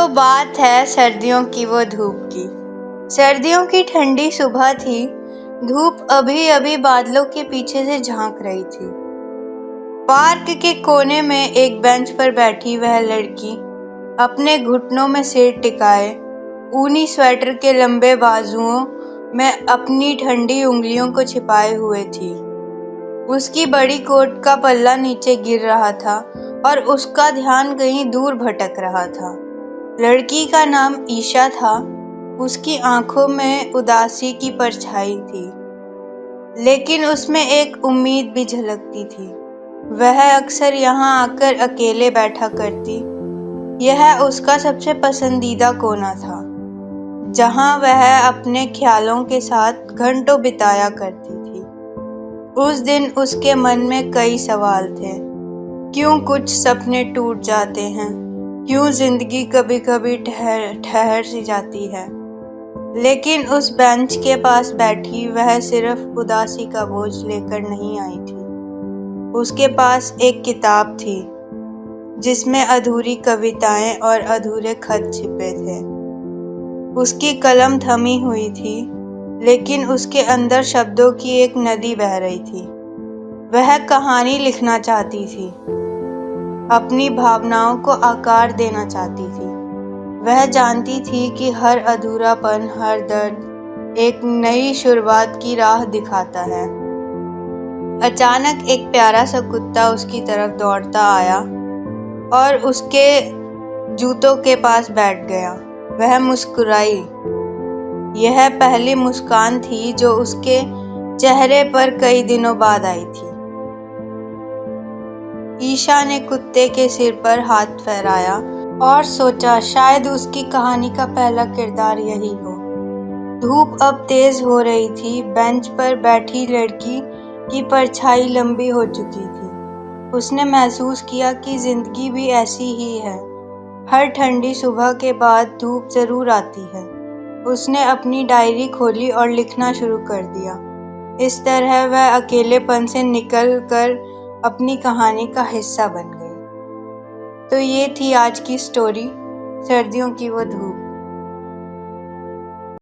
बात है सर्दियों की वो धूप की। सर्दियों की ठंडी सुबह थी। धूप अभी अभी बादलों के पीछे से झांक रही थी। पार्क के कोने में एक बेंच पर बैठी वह लड़की अपने घुटनों में सिर टिकाए ऊनी स्वेटर के लंबे बाजुओं में अपनी ठंडी उंगलियों को छिपाए हुए थी। उसकी बड़ी कोट का पल्ला नीचे गिर रहा था और उसका ध्यान कहीं दूर भटक रहा था। लड़की का नाम ईशा था। उसकी आंखों में उदासी की परछाई थी, लेकिन उसमें एक उम्मीद भी झलकती थी। वह अक्सर यहाँ आकर अकेले बैठा करती। यह उसका सबसे पसंदीदा कोना था, जहाँ वह अपने ख्यालों के साथ घंटों बिताया करती थी। उस दिन उसके मन में कई सवाल थे। क्यों कुछ सपने टूट जाते हैं? क्यों जिंदगी कभी कभी ठहर सी जाती है? लेकिन उस बेंच के पास बैठी वह सिर्फ उदासी का बोझ लेकर नहीं आई थी। उसके पास एक किताब थी जिसमें अधूरी कविताएं और अधूरे खत छिपे थे। उसकी कलम थमी हुई थी, लेकिन उसके अंदर शब्दों की एक नदी बह रही थी। वह कहानी लिखना चाहती थी, अपनी भावनाओं को आकार देना चाहती थी। वह जानती थी कि हर अधूरापन, हर दर्द एक नई शुरुआत की राह दिखाता है। अचानक एक प्यारा सा कुत्ता उसकी तरफ दौड़ता आया और उसके जूतों के पास बैठ गया। वह मुस्कुराई। यह पहली मुस्कान थी जो उसके चेहरे पर कई दिनों बाद आई थी। ईशा ने कुत्ते के सिर पर हाथ फहराया और सोचा, शायद उसकी कहानी का पहला किरदार यही हो। धूप अब तेज हो रही थी। बेंच पर बैठी लड़की की परछाई लंबी हो चुकी थी। उसने महसूस किया कि जिंदगी भी ऐसी ही है। हर ठंडी सुबह के बाद धूप जरूर आती है। उसने अपनी डायरी खोली और लिखना शुरू कर दिया। इस तरह वह अकेलेपन से निकल कर अपनी कहानी का हिस्सा बन गई। तो ये थी आज की स्टोरी, सर्दियों की वो धूप।